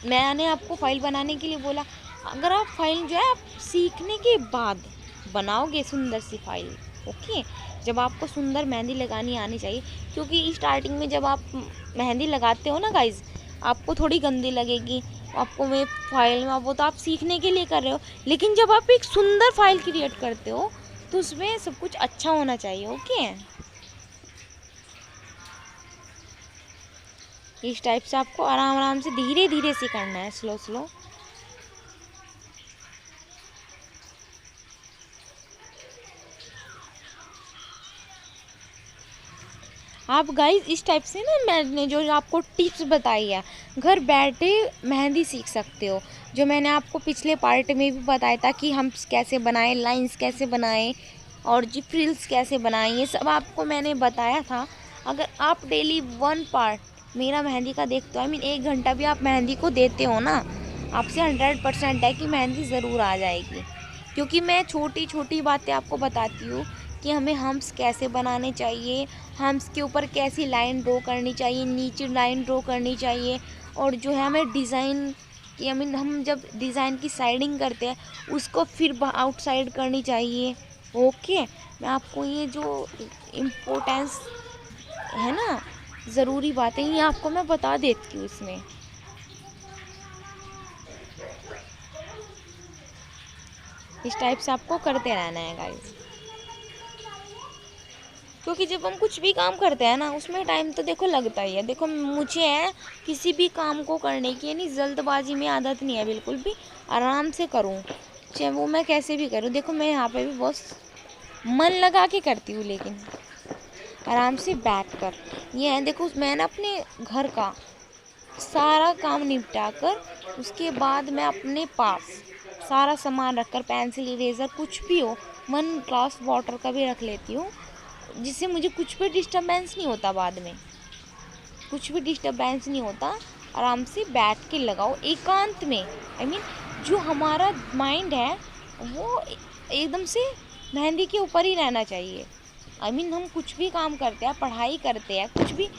मैंने आपको फाइल बनाने के लिए बोला, अगर आप फाइल जो है आप सीखने के बाद बनाओगे सुंदर सी फाइल, ओके। जब आपको सुंदर मेहंदी लगानी आनी चाहिए, क्योंकि स्टार्टिंग में जब आप मेहंदी लगाते हो ना गाइज, आपको थोड़ी गंदी लगेगी, आपको मैं फाइल में, वो तो आप सीखने के लिए कर रहे हो। लेकिन जब आप एक सुंदर फाइल क्रिएट करते हो तो उसमें सब कुछ अच्छा होना चाहिए, ओके। इस टाइप से आपको आराम आराम से धीरे धीरे से करना है, स्लो स्लो। आप गाइस इस टाइप से ना, मैंने जो आपको टिप्स बताई है, घर बैठे मेहंदी सीख सकते हो। जो मैंने आपको पिछले पार्ट में भी बताया था कि हम कैसे बनाएं, लाइंस कैसे बनाएं और जी फ्रिल्स कैसे बनाएं, ये सब आपको मैंने बताया था। अगर आप डेली 1 पार्ट मेरा मेहंदी का देखते हो, 1 घंटा भी आप मेहंदी को देते हो ना, आपसे 100% है कि मेहंदी ज़रूर आ जाएगी। क्योंकि मैं छोटी छोटी बातें आपको बताती हूँ कि हमें हम्स कैसे बनाने चाहिए, हम्स के ऊपर कैसी लाइन ड्रॉ करनी चाहिए, नीचे लाइन ड्रॉ करनी चाहिए, और जो है हमें डिज़ाइन की हम जब डिज़ाइन की साइडिंग करते हैं उसको फिर आउटसाइड करनी चाहिए, ओके। मैं आपको ये जो इम्पोर्टेंस है ना, ज़रूरी बातें, ये आपको मैं बता देती हूँ इसमें। इस टाइप से आपको करते रहना है गाइस। क्योंकि जब हम कुछ भी काम करते हैं ना, उसमें टाइम तो देखो लगता ही है। देखो मुझे है किसी भी काम को करने की यानी जल्दबाजी में आदत नहीं है बिल्कुल भी, आराम से करूँ, चाहे वो मैं कैसे भी करूँ। देखो मैं यहाँ पे भी बहुत मन लगा के करती हूँ, लेकिन आराम से बैठ कर। ये है देखो, मैंने अपने घर का सारा काम निपटा कर, उसके बाद मैं अपने पास सारा सामान रखकर, पेंसिल, इरेज़र, कुछ भी हो, 1 ग्लास वाटर का भी रख लेती हूँ, जिससे मुझे कुछ भी डिस्टर्बेंस नहीं होता। बाद में कुछ भी डिस्टर्बेंस नहीं होता। आराम से बैठ के लगाओ एकांत में। जो हमारा माइंड है वो एकदम से मेहंदी के ऊपर ही रहना चाहिए। हम कुछ भी काम करते हैं, पढ़ाई करते हैं, कुछ भी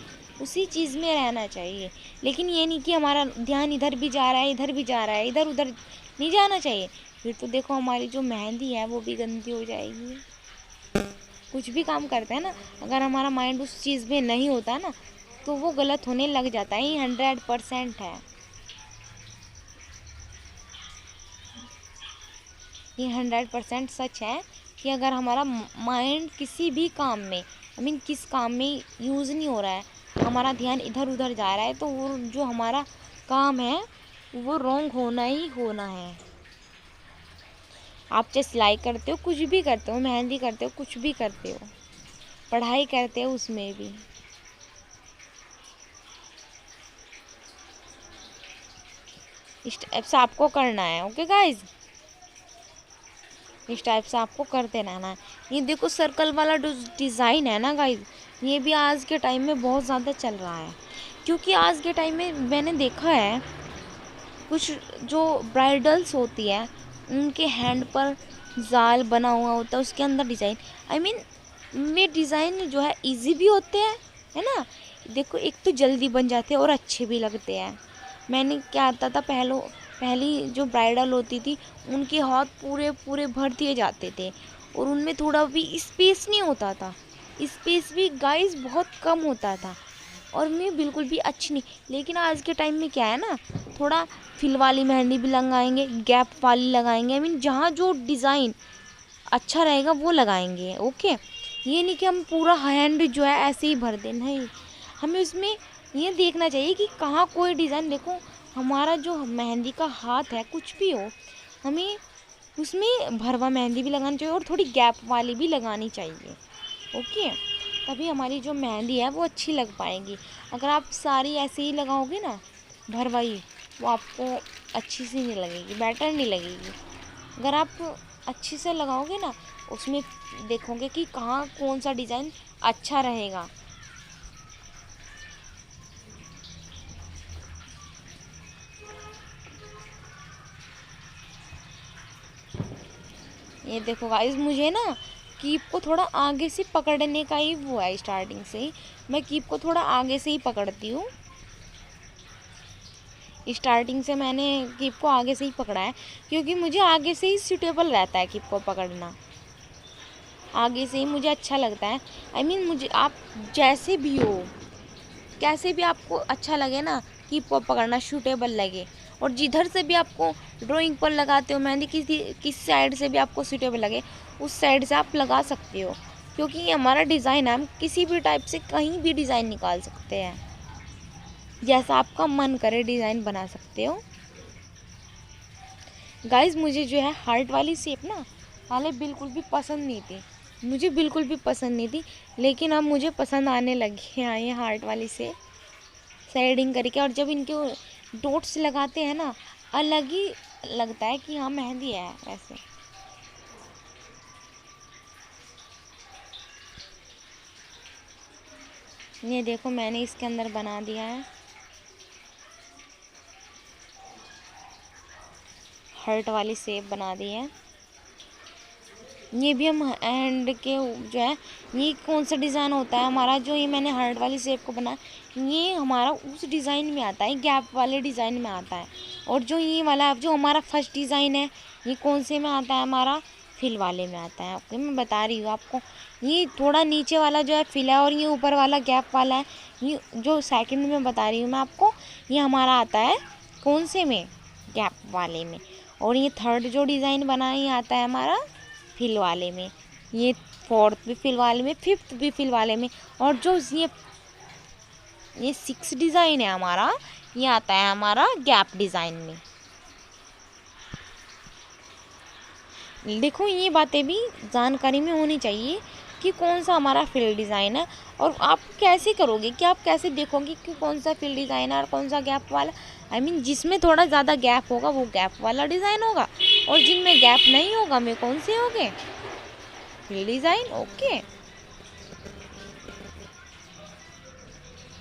उसी चीज़ में रहना चाहिए। लेकिन ये नहीं कि हमारा ध्यान इधर भी जा रहा है, इधर भी जा रहा है, इधर उधर नहीं जाना चाहिए। फिर तो देखो हमारी जो मेहंदी है वो भी गंदी हो जाएगी। कुछ भी काम करते हैं ना, अगर हमारा माइंड उस चीज़ में नहीं होता ना, तो वो गलत होने लग जाता है। ये 100% है, ये 100% सच है कि अगर हमारा माइंड किसी भी काम में, किस काम में यूज़ नहीं हो रहा है, हमारा ध्यान इधर उधर जा रहा है, तो वो जो हमारा काम है वो रॉन्ग होना ही होना है। आप चाहे सिलाई करते हो, कुछ भी करते हो, मेहंदी करते हो, कुछ भी करते हो, पढ़ाई करते हो, उसमें भी इस टाइप से आपको करना है, ओके गाइज। इस टाइप से आपको करते रहना है। ये देखो सर्कल वाला जो डिज़ाइन है ना गाइज, ये भी आज के टाइम में बहुत ज़्यादा चल रहा है, क्योंकि आज के टाइम में मैंने देखा है कुछ जो ब्राइडल्स होती है उनके हैंड पर जाल बना हुआ होता है, उसके अंदर डिज़ाइन, आई मीन ये डिज़ाइन जो है इजी भी होते हैं, है ना। देखो एक तो जल्दी बन जाते हैं और अच्छे भी लगते हैं। मैंने क्या आता था पहली जो ब्राइडल होती थी उनके हाथ पूरे पूरे भर दिए जाते थे और उनमें थोड़ा भी स्पेस नहीं होता था, स्पेस भी गाइस बहुत कम होता था और मैं बिल्कुल भी अच्छी नहीं। लेकिन आज के टाइम में क्या है ना, थोड़ा फिल वाली मेहंदी भी लगाएंगे, गैप वाली लगाएंगे, आई मीन जहाँ जो डिज़ाइन अच्छा रहेगा वो लगाएंगे। ओके, ये नहीं कि हम पूरा हैंड जो है ऐसे ही भर दें, नहीं, हमें उसमें ये देखना चाहिए कि कहाँ कोई डिज़ाइन, देखो हमारा जो मेहंदी का हाथ है कुछ भी हो, हमें उसमें भरवा मेहंदी भी लगानी चाहिए और थोड़ी गैप वाली भी लगानी चाहिए। ओके, तभी हमारी जो मेहंदी है वो अच्छी लग पाएगी। अगर आप सारी ऐसे ही लगाओगे ना भरवाई, वो आपको अच्छी सी नहीं लगेगी, बेटर नहीं लगेगी। अगर आप अच्छी से लगाओगे ना, उसमें देखोगे कि कहाँ कौन सा डिज़ाइन अच्छा रहेगा। ये देखो गाइस, मुझे ना कीप को थोड़ा आगे से पकड़ने का ही वो है, स्टार्टिंग से ही मैं कीप को थोड़ा आगे से ही पकड़ती हूँ। स्टार्टिंग से मैंने कीप को आगे से ही पकड़ा है क्योंकि मुझे आगे से ही सूटेबल रहता है कीप को पकड़ना, आगे से ही मुझे अच्छा लगता है। आई मीन मुझे आप जैसे भी हो, कैसे भी आपको अच्छा लगे ना, कीप को पकड़ना सूटेबल लगे, और जिधर से भी आपको ड्राइंग पर लगाते हो मेहंदी, किस साइड से भी आपको सूटेबल लगे उस साइड से आप लगा सकते हो, क्योंकि ये हमारा डिज़ाइन है, हम किसी भी टाइप से कहीं भी डिज़ाइन निकाल सकते हैं, जैसा आपका मन करे डिज़ाइन बना सकते हो। गाइस मुझे जो है हार्ट वाली शेप ना पहले बिल्कुल भी पसंद नहीं थी, मुझे बिल्कुल भी पसंद नहीं थी, लेकिन अब मुझे पसंद आने लगी है ये हार्ट वाली शेप, शेडिंग करके। और जब इनके डॉट्स लगाते हैं ना, अलग ही लगता है कि हाँ मेहंदी है ऐसे। ये देखो मैंने इसके अंदर बना दिया है हार्ट वाली शेप बना दी है। ये भी हम हैंड के जो है, ये कौन सा डिज़ाइन होता है हमारा, जो ये मैंने हार्ट वाली शेप को बनाया, ये हमारा उस डिज़ाइन में आता है, गैप वाले डिज़ाइन में आता है। और जो ये वाला जो हमारा फर्स्ट डिज़ाइन है, ये कौन से में आता है, हमारा फिल वाले में आता है। ओके, मैं बता रही हूँ आपको, ये थोड़ा नीचे वाला जो है फिल है और ये ऊपर वाला गैप वाला है। ये जो सेकंड में बता रही हूँ मैं आपको, ये हमारा आता है कौन से में, गैप वाले में। और ये थर्ड जो डिज़ाइन बना है, ये आता है हमारा फिल वाले में, ये फोर्थ भी फिल वाले में, फिफ्थ भी फिल वाले में। और जो ये सिक्स डिज़ाइन है हमारा, ये आता है हमारा गैप डिज़ाइन में। देखो ये बातें भी जानकारी में होनी चाहिए कि कौन सा हमारा फिल डिज़ाइन है, और आप कैसे करोगे कि आप कैसे देखोगे कि कौन सा फिल डिज़ाइन है और कौन सा गैप वाला। आई मीन जिसमें थोड़ा ज़्यादा गैप होगा वो गैप वाला डिज़ाइन होगा, और जिनमें गैप नहीं होगा वे कौन से होंगे, फिल डिज़ाइन। ओके,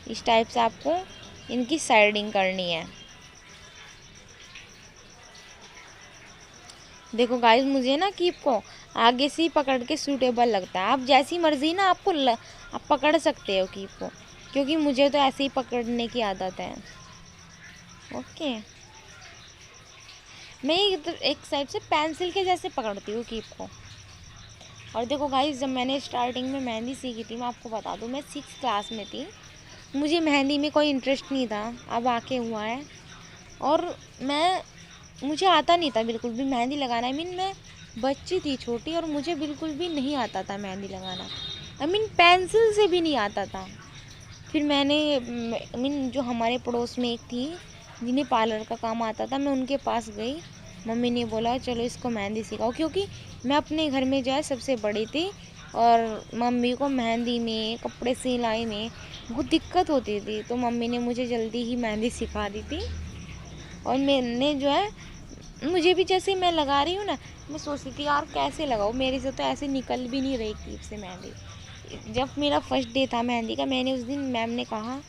इस टाइप से आपको इनकी साइडिंग करनी है। देखो गाइस, मुझे ना कीप को आगे से ही पकड़ के सूटेबल लगता है, आप जैसी मर्जी ना आप पकड़ सकते हो कीप को, क्योंकि मुझे तो ऐसे ही पकड़ने की आदत है। ओके, मैं एक साइड से पेंसिल के जैसे पकड़ती हूँ कीप को। और देखो गाइस, जब मैंने स्टार्टिंग में मेहंदी सीखी थी, मैं आपको बता दूँ, मैं 6th क्लास में थी, मुझे मेहंदी में कोई इंटरेस्ट नहीं था, अब आके हुआ है। और मुझे आता नहीं था बिल्कुल भी मेहंदी लगाना। आई मीन मैं बच्ची थी छोटी और मुझे बिल्कुल भी नहीं आता था मेहंदी लगाना, आई मीन पेंसिल से भी नहीं आता था। फिर मैंने आई मीन जो हमारे पड़ोस में एक थी जिन्हें पार्लर का काम आता था, मैं उनके पास गई, मम्मी ने बोला चलो इसको मेहंदी सिखाओ, क्योंकि मैं अपने घर में जो है सबसे बड़ी थी और मम्मी को मेहंदी में, कपड़े सिलाई में बहुत दिक्कत होती थी, तो मम्मी ने मुझे जल्दी ही मेहंदी सिखा दी थी। और मैंने जो है, मुझे भी जैसे मैं लगा रही हूँ ना, मैं सोचती थी यार कैसे लगाऊँ, मेरे से तो ऐसे निकल भी नहीं रही क्लिप से मेहंदी, जब मेरा फर्स्ट डे था मेहंदी का, मैंने उस दिन मैम ने कहा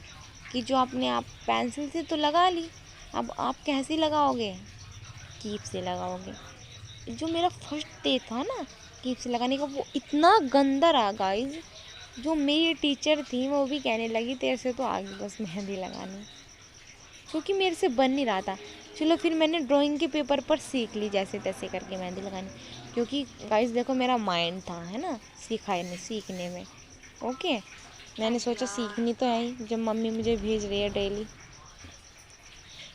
कि जो आपने आप पेंसिल से तो लगा ली, अब आप कैसे लगाओगे, कीप से लगाओगे। जो मेरा फर्स्ट डे था ना कीप से लगाने का, वो इतना गंदा रहा गाइज। जो मेरी टीचर थी वो भी कहने लगी तेरे से तो आगे बस मेहंदी लगानी, क्योंकि मेरे से बन नहीं रहा था। चलो फिर मैंने ड्राइंग के पेपर पर सीख ली जैसे तैसे करके मेहंदी लगानी, क्योंकि गाइस देखो मेरा माइंड था है ना सीखने में। ओके, मैंने सोचा सीखनी तो है ही जब मम्मी मुझे भेज रही है डेली।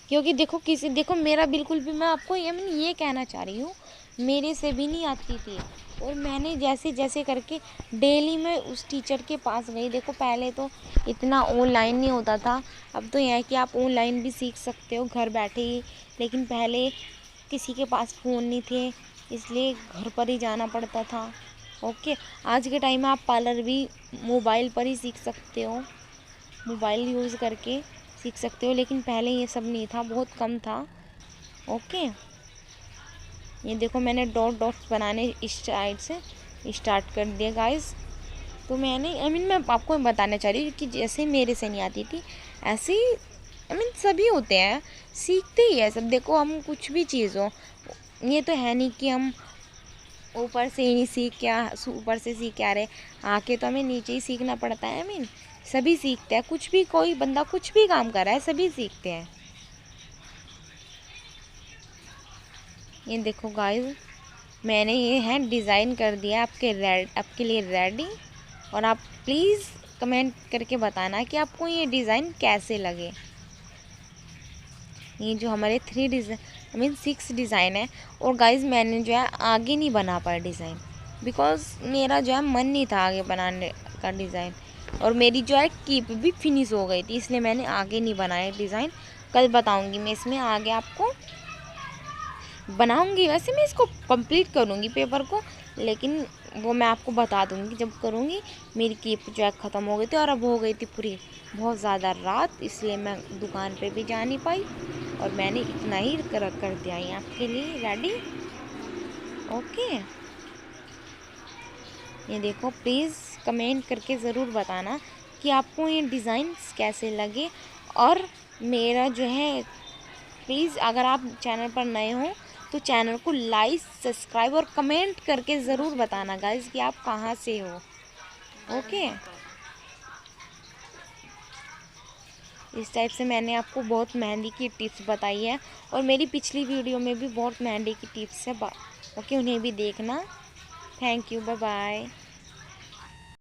क्योंकि देखो मेरा बिल्कुल भी, मैं आपको ये कहना चाह रही हूँ, मेरे से भी नहीं आती थी। और मैंने जैसे जैसे करके डेली मैं उस टीचर के पास गई। देखो पहले तो इतना ऑनलाइन नहीं होता था, अब तो यह है कि आप ऑनलाइन भी सीख सकते हो घर बैठे ही। लेकिन पहले किसी के पास फ़ोन नहीं थे, इसलिए घर पर ही जाना पड़ता था। ओके, आज के टाइम में आप पार्लर भी मोबाइल पर ही सीख सकते हो, मोबाइल यूज़ करके सीख सकते हो। लेकिन पहले ये सब नहीं था, बहुत कम था। ओके, ये देखो मैंने डॉट्स बनाने इस साइड से स्टार्ट कर दिया गाइस। तो मैंने मैं आपको बताना चाह रही हूँ कि जैसे मेरे से नहीं आती थी, ऐसे ही सभी होते हैं, सीखते ही है सब। देखो हम कुछ भी चीज़ हो, ये तो है नहीं कि हम ऊपर से ही नहीं ऊपर से सीख के आ रहे, आके तो हमें नीचे ही सीखना पड़ता है। सभी सीखते हैं, कुछ भी कोई बंदा कुछ भी काम कर रहा है सभी सीखते हैं। ये देखो गाइस, मैंने ये है डिज़ाइन कर दिया आपके लिए रेडी। और आप प्लीज़ कमेंट करके बताना कि आपको ये डिज़ाइन कैसे लगे। ये जो हमारे 6 डिज़ाइन है। और गाइस मैंने जो है आगे नहीं बना पाया डिज़ाइन, बिकॉज़ मेरा जो है मन नहीं था आगे बनाने का डिज़ाइन। और मेरी जो है कीप भी फिनिश हो गई थी, इसलिए मैंने आगे नहीं बनाया डिज़ाइन। कल बताऊंगी मैं इसमें आगे आपको, बनाऊंगी वैसे मैं इसको कंप्लीट करूंगी पेपर को, लेकिन वो मैं आपको बता दूंगी जब करूंगी। मेरी कीप जो है ख़त्म हो गई थी, और अब हो गई थी पूरी बहुत ज़्यादा रात, इसलिए मैं दुकान पे भी जा नहीं पाई। और मैंने इतना ही कर दिया है आपके लिए रेडी। ओके, ये देखो प्लीज़ कमेंट करके ज़रूर बताना कि आपको ये डिज़ाइंस कैसे लगे। और मेरा जो है प्लीज़ अगर आप चैनल पर नए हो तो चैनल को लाइक सब्सक्राइब और कमेंट करके ज़रूर बताना गाइस कि आप कहाँ से हो। ओके, इस टाइप से मैंने आपको बहुत मेहंदी की टिप्स बताई है, और मेरी पिछली वीडियो में भी बहुत मेहंदी की टिप्स है। ओके, उन्हें भी देखना। Thank you, bye bye.